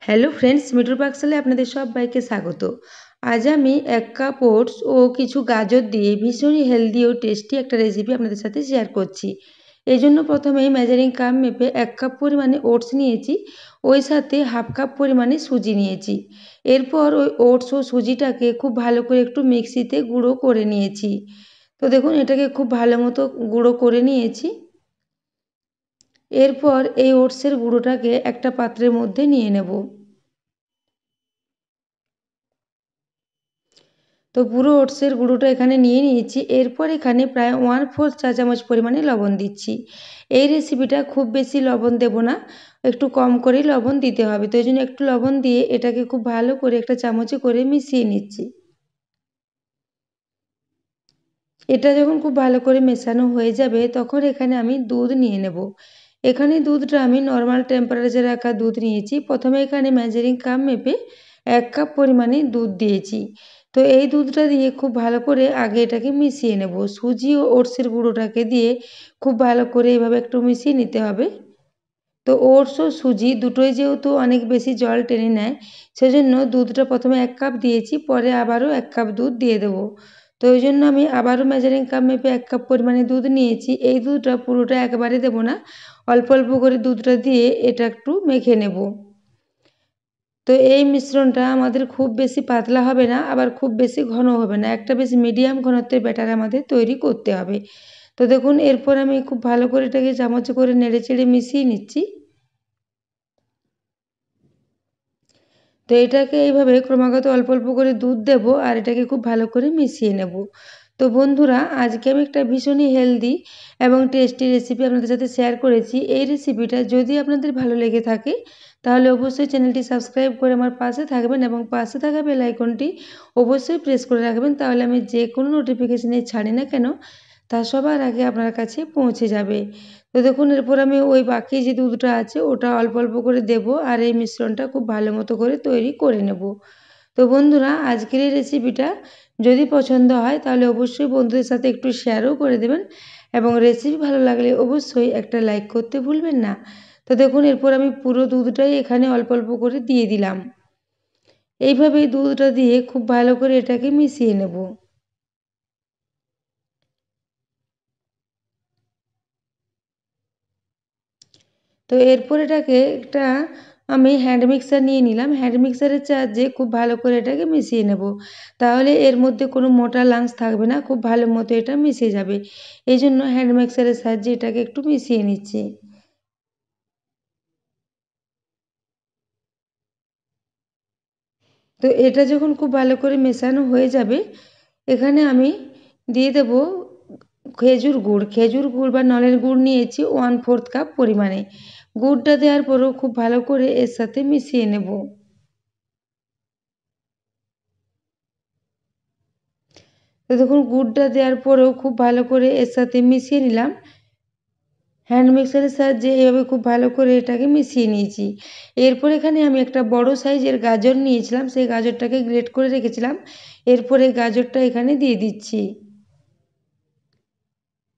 Hello friends, মিঠুর পাকশালে আপনাদের সবাইকে স্বাগত। আজ আমি 1 কাপ ওটস ও কিছু গাজর দিয়ে ভীষণই হেলদি ও টেস্টি একটা রেসিপি আপনাদের সাথে শেয়ার করছি। এই জন্য প্রথমেই মেজারিং কাপ মেপে 1 কাপ পরিমাণে ওটস নিয়েছি, ওই সাথে হাফ কাপ পরিমাণে সুজি নিয়েছি। এরপর ওই ওটস ও সুজিটাকে খুব ভালো করে একটু মিক্সিতে গুঁড়ো করে নিয়েছি। তো দেখুন, এটাকে খুব ভালো মতো গুঁড়ো করে নিয়েছি। এরপর এই ওটসের গুঁড়োটাকে একটা পাত্রের মধ্যে নিয়ে নেব। তো পুরো ওটসের গুঁড়োটা এখানে নিয়ে নিয়েছি। এরপর এখানে প্রায় 1/4 চা চামচ পরিমাণে লবণ দিচ্ছি। এই রেসিপিটা খুব বেশি লবণ দেব না, একটু কম করেই লবণ দিতে হবে। তো এই জন্য একটু লবণ দিয়ে এটাকে খুব ভালো করে একটা চামচে করে মিশিয়ে নিচ্ছি। এটা যখন খুব ভালো করে মেশানো হয়ে যাবে তখন এখানে আমি দুধ নিয়ে নেব। এখানে দুধটা আমি নর্মাল টেম্পারেচারে রাখা দুধ নিয়েছি। প্রথমে এখানে মেজারিং কাপ মেপে 1 কাপ পরিমাণে দুধ দিয়েছি। তো এই দুধটা দিয়ে খুব ভালো করে আগে এটাকে মিশিয়ে নেব। সুজি ও ওটসের গুঁড়োটাকে দিয়ে খুব ভালো করে এভাবে একটু মিশিয়ে নিতে হবে। তো ওটস ও সুজি দুটোই যেহেতু অনেক বেশি জল টেনে নেয়, সেজন্য দুধটা প্রথমে 1 কাপ দিয়েছি, পরে আবারও 1 কাপ দুধ দিয়ে দেবো। তো ওই জন্য আমি আবারও মেজারিং কাপ মেপে 1 কাপ পরিমাণে দুধ নিয়েছি। এই দুধটা পুরোটা একবারে দেবো না, অল্প অল্প করে দুধটা দিয়ে এটা একটু মেখে নেব। তো এই মিশ্রণটা আমাদের খুব বেশি পাতলা হবে না, আবার খুব বেশি ঘন হবে না, একটা বেশ মিডিয়াম ঘনত্বের ব্যাটার আমাদের তৈরি করতে হবে। তো দেখুন, এরপর আমি খুব ভালো করে এটাকে চামচে করে নেড়ে চেড়ে মিশিয়ে নিচ্ছি। তো এটাকে এইভাবে ক্রমাগত অল্প অল্প করে দুধ দেব আর এটাকে খুব ভালো করে মিশিয়ে নেব। তো বন্ধুরা, আজকে আমি একটা ভীষণই হেলদি এবং টেস্টি রেসিপি আপনাদের সাথে শেয়ার করেছি। এই রেসিপিটা যদি আপনাদের ভালো লেগে থাকে তাহলে অবশ্যই চ্যানেলটি সাবস্ক্রাইব করে আমার পাশে থাকবেন এবং পাশে থাকা বেল আইকনটি অবশ্যই প্রেস করে রাখবেন, তাহলে আমি যে কোনো নোটিফিকেশানে ছাড়ি না কেন তা সবার আগে আপনার কাছে পৌঁছে যাবে। তো দেখুন, এরপর আমি ওই বাকি যে দুধটা আছে ওটা অল্প অল্প করে দেব আর এই মিশ্রণটা খুব ভালো মতো করে তৈরি করে নেব। তো বন্ধুরা, আজকের এই রেসিপিটা যদি পছন্দ হয় তাহলে অবশ্যই বন্ধুদের সাথে একটু শেয়ারও করে দেবেন এবং রেসিপি ভালো লাগলে অবশ্যই একটা লাইক করতে ভুলবেন না। তো দেখুন, এরপর আমি পুরো দুধটাই এখানে অল্প অল্প করে দিয়ে দিলাম। এইভাবেই দুধটা দিয়ে খুব ভালো করে এটাকে মিশিয়ে নেব। তো এরপর এটাকে একটা আমি হ্যান্ড মিক্সার নিয়ে নিলাম। হ্যান্ড মিক্সারের সাহায্যে খুব ভালো করে এটাকে মিশিয়ে নেব। তাহলে এর মধ্যে কোনো মোটা লাংস থাকবে না, খুব ভালো মতো এটা মিশে যাবে। এই জন্য হ্যান্ড মিক্সারের সাহায্যে এটাকে একটু মিশিয়ে নিচ্ছি। তো এটা যখন খুব ভালো করে মেশানো হয়ে যাবে, এখানে আমি দিয়ে দেব খেজুর গুড়। খেজুর গুড় বা নলের গুড় নিয়েছি 1/4 কাপ পরিমাণে। গুড়টা দেওয়ার পরেও খুব ভালো করে এর সাথে মিশিয়ে নেব। তো দেখুন, গুড়টা দেওয়ার পরেও খুব ভালো করে এর সাথে মিশিয়ে নিলাম। হ্যান্ড মিক্সারের সাহায্যে এভাবে খুব ভালো করে এটাকে মিশিয়ে নিয়েছি। এরপর এখানে আমি একটা বড় সাইজের গাজর নিয়েছিলাম, সেই গাজরটাকে গ্রেট করে রেখেছিলাম। এরপরে গাজরটা এখানে দিয়ে দিচ্ছি।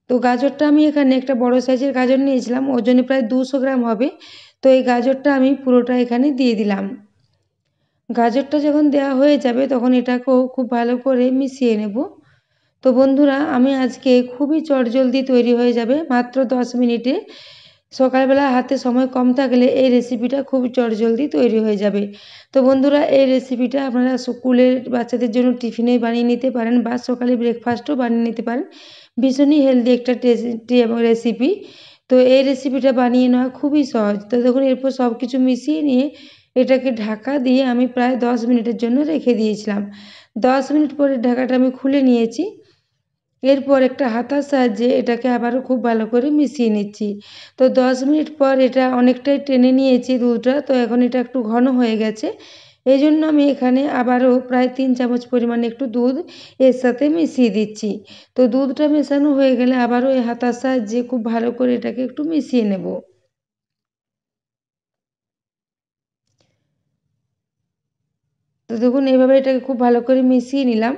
তো গাজরটা আমি এখানে একটা বড় সাইজের গাজর নিয়েছিলাম, ওজনে প্রায় 200 গ্রাম হবে। তো এই গাজরটা আমি পুরোটা এখানে দিয়ে দিলাম। গাজরটা যখন দেওয়া হয়ে যাবে তখন এটাকেও খুব ভালো করে মিশিয়ে নেব। তো বন্ধুরা, আমি আজকে খুবই চটজলদি তৈরি হয়ে যাবে মাত্র 10 মিনিটে। সকালবেলা হাতে সময় কম থাকলে এই রেসিপিটা খুব চটজলদি তৈরি হয়ে যাবে। তো বন্ধুরা, এই রেসিপিটা আপনারা স্কুলের বাচ্চাদের জন্য টিফিনে বানিয়ে নিতে পারেন বা সকালে ব্রেকফাস্টও বানিয়ে নিতে পারেন। ভীষণই হেলদি একটা টেস্টি এবং রেসিপি। তো এই রেসিপিটা বানিয়ে নেওয়া খুবই সহজ। তো দেখুন, এরপর সব কিছু মিশিয়ে নিয়ে এটাকে ঢাকা দিয়ে আমি প্রায় 10 মিনিটের জন্য রেখে দিয়েছিলাম। 10 মিনিট পরে ঢাকাটা আমি খুলে নিয়েছি। এরপর একটা হাতার সাহায্যে এটাকে আবারও খুব ভালো করে মিশিয়ে নিচ্ছি। তো 10 মিনিট পর এটা অনেকটাই টেনে নিয়েছি দুধটা, তো এখন এটা একটু ঘন হয়ে গেছে। এই জন্য আমি এখানে আবারও প্রায় 3 চামচ পরিমাণে একটু দুধ এর সাথে মিশিয়ে দিচ্ছি। তো দুধটা মেশানো হয়ে গেলে আবারও এই হাতার সাহায্যে খুব ভালো করে এটাকে একটু মিশিয়ে নেব। তো দেখুন, এইভাবে এটাকে খুব ভালো করে মিশিয়ে নিলাম।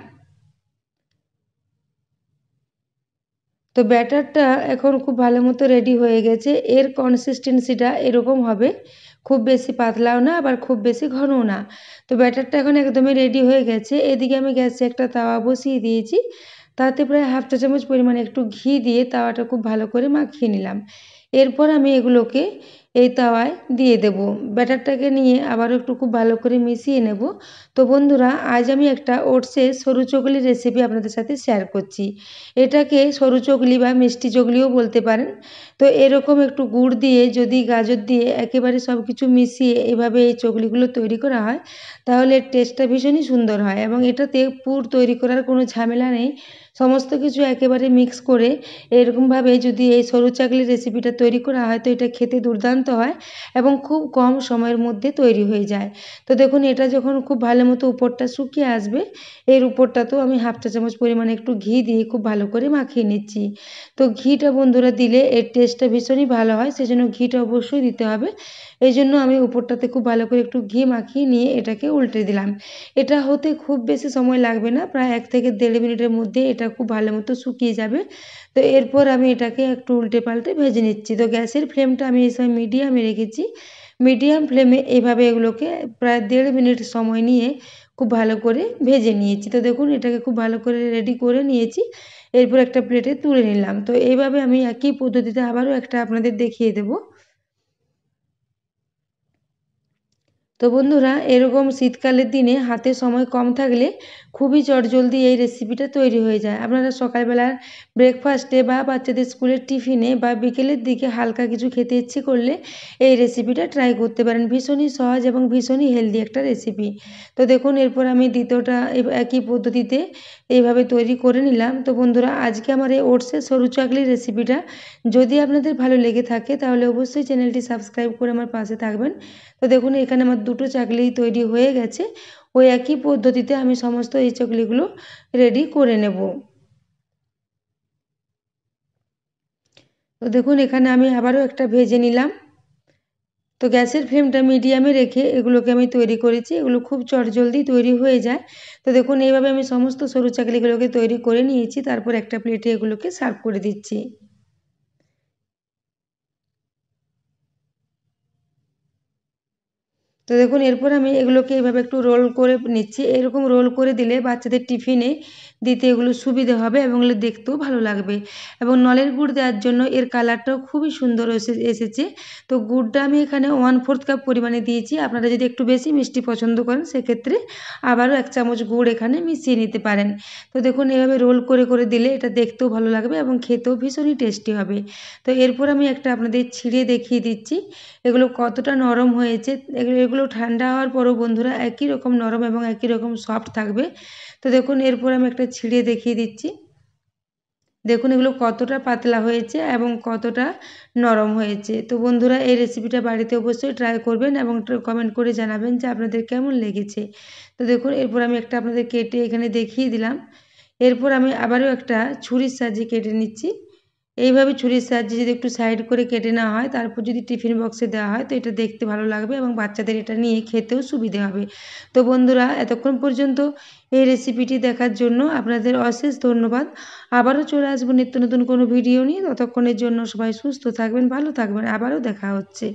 তো ব্যাটারটা এখন খুব ভালো মতো রেডি হয়ে গেছে। এর কনসিস্টেন্সিটা এরকম হবে। খুব বেশি পাতলাও না আবার খুব বেশি ঘনও না। তো ব্যাটারটা এখন একদমই রেডি হয়ে গেছে। এদিকে আমি গ্যাসে একটা তাওয়া বসিয়ে দিয়েছি, তাতে প্রায় হাফ চা চামচ পরিমাণে একটু ঘি দিয়ে তাওয়াটা খুব ভালো করে মাখিয়ে নিলাম। এরপর আমি এগুলোকে এই তাওয়ায় দিয়ে দেব। ব্যাটারটাকে নিয়ে আবারও একটু খুব ভালো করে মিশিয়ে নেব। তো বন্ধুরা, আজ আমি একটা ওটসের সরু চকলির রেসিপি আপনাদের সাথে শেয়ার করছি। এটাকে সরু চকলি বা মিষ্টি চকলিও বলতে পারেন। তো এরকম একটু গুড় দিয়ে যদি গাজর দিয়ে একেবারে সব কিছু মিশিয়ে এভাবে এই চকলিগুলো তৈরি করা হয়, তাহলে এর টেস্টটা ভীষণই সুন্দর হয় এবং এটাতে পুর তৈরি করার কোনো ঝামেলা নেই। সমস্ত কিছু একেবারে মিক্স করে এরকমভাবে যদি এই সরু চাকলির রেসিপিটা তৈরি করা হয়, তো এটা খেতে দুর্দান্ত হয় এবং খুব কম সময়ের মধ্যে তৈরি হয়ে যায়। তো দেখুন, এটা যখন খুব ভালো মতো উপরটা শুকিয়ে আসবে, এর উপরটাতেও আমি হাফ চা চামচ পরিমাণে একটু ঘি দিয়ে খুব ভালো করে মাখিয়ে নিচ্ছি। তো ঘিটা বন্ধুরা দিলে এর টেস্টটা ভীষণই ভালো হয়, সেজন্য ঘিটা অবশ্যই দিতে হবে। এই জন্য আমি উপরটাতে খুব ভালো করে একটু ঘি মাখিয়ে নিয়ে এটাকে উল্টে দিলাম। এটা হতে খুব বেশি সময় লাগবে না, প্রায় 1 থেকে 1.5 মিনিটের মধ্যে এটা খুব ভালো মতো শুকিয়ে যাবে। তো এরপর আমি এটাকে একটু উল্টে পাল্টে ভেজে নিচ্ছি। তো গ্যাসের ফ্লেমটা আমি এই সময় মিডিয়ামে রেখেছি। মিডিয়াম ফ্লেমে এইভাবে এগুলোকে প্রায় 1.5 মিনিট সময় নিয়ে খুব ভালো করে ভেজে নিয়েছি। তো দেখুন, এটাকে খুব ভালো করে রেডি করে নিয়েছি। এরপর একটা প্লেটে তুলে নিলাম। তো এইভাবে আমি একই পদ্ধতিতে আবারও একটা আপনাদের দেখিয়ে দেব। তো বন্ধুরা, এরকম শীতকালের দিনে হাতে সময় কম থাকলে খুবই চটজলদি এই রেসিপিটা তৈরি হয়ে যায়। আপনারা সকালবেলার ব্রেকফাস্টে বা বাচ্চাদের স্কুলের টিফিনে বা বিকেলের দিকে হালকা কিছু খেতে ইচ্ছে করলে এই রেসিপিটা ট্রাই করতে পারেন। ভীষণই সহজ এবং ভীষণই হেলদি একটা রেসিপি। তো দেখুন, এরপর আমি দ্বিতীয়টা একই পদ্ধতিতে এইভাবে তৈরি করে নিলাম। তো বন্ধুরা, আজকে আমার এই ওটসের সরু চাকলির রেসিপিটা যদি আপনাদের ভালো লেগে থাকে, তাহলে অবশ্যই চ্যানেলটি সাবস্ক্রাইব করে আমার পাশে থাকবেন। তো দেখুন, এখানে আমার দুটো চাকলি তৈরি হয়ে গেছে। ওই একই পদ্ধতিতে আমি সমস্ত এই চকলিগুলো রেডি করে নেব। তো দেখুন, এখানে আমি আবারও একটা ভেজে নিলাম। তো গ্যাসের ফ্লেমটা মিডিয়ামে রেখে এগুলোকে আমি তৈরি করেছি। এগুলো খুব চটজলদি তৈরি হয়ে যায়। তো দেখুন, এইভাবে আমি সমস্ত সরু চাকলিগুলোকে তৈরি করে নিয়েছি। তারপর একটা প্লেটে এগুলোকে সার্ভ করে দিচ্ছি। তো দেখুন, এরপর আমি এগুলোকে এভাবে একটু রোল করে নিচ্ছি। এরকম রোল করে দিলে বাচ্চাদের টিফিনে দিতে এগুলো সুবিধে হবে এবং এগুলো দেখতেও ভালো লাগবে। এবং নলের গুড় দেওয়ার জন্য এর কালারটাও খুবই সুন্দর এসেছে। তো গুড়টা আমি এখানে 1/4 কাপ পরিমাণে দিয়েছি। আপনারা যদি একটু বেশি মিষ্টি পছন্দ করেন, সেক্ষেত্রে আবারও 1 চামচ গুড় এখানে মিশিয়ে নিতে পারেন। তো দেখুন, এভাবে রোল করে করে দিলে এটা দেখতেও ভালো লাগবে এবং খেতেও ভীষণই টেস্টি হবে। তো এরপর আমি একটা আপনাদের ছিঁড়ে দেখিয়ে দিচ্ছি এগুলো কতটা নরম হয়েছে। এগুলো ঠান্ডা হওয়ার পরও বন্ধুরা একই রকম নরম এবং একই রকম সফট থাকবে। তো দেখুন, এরপর আমি একটা ছিঁড়ে দেখিয়ে দিচ্ছি। দেখুন, এগুলো কতটা পাতলা হয়েছে এবং কতটা নরম হয়েছে। তো বন্ধুরা, এই রেসিপিটা বাড়িতে অবশ্যই ট্রাই করবেন এবং কমেন্ট করে জানাবেন যে আপনাদের কেমন লেগেছে। তো দেখুন, এরপর আমি একটা আপনাদের কেটে এখানে দেখিয়ে দিলাম। এরপর আমি আবারও একটা ছুরির সাহায্যে কেটে নিচ্ছি। এইভাবে ছুরির সাহায্যে যদি একটু সাইড করে কেটে নেওয়া হয়, তারপর যদি টিফিন বক্সে দেওয়া হয়, তো এটা দেখতে ভালো লাগবে এবং বাচ্চাদের এটা নিয়ে খেতেও সুবিধে হবে। তো বন্ধুরা, এতক্ষণ পর্যন্ত এই রেসিপিটি দেখার জন্য আপনাদের অশেষ ধন্যবাদ। আবারও চলে আসবো নিত্য নতুন কোনো ভিডিও নিয়ে। ততক্ষণের জন্য সবাই সুস্থ থাকবেন, ভালো থাকবেন। আবারও দেখা হচ্ছে।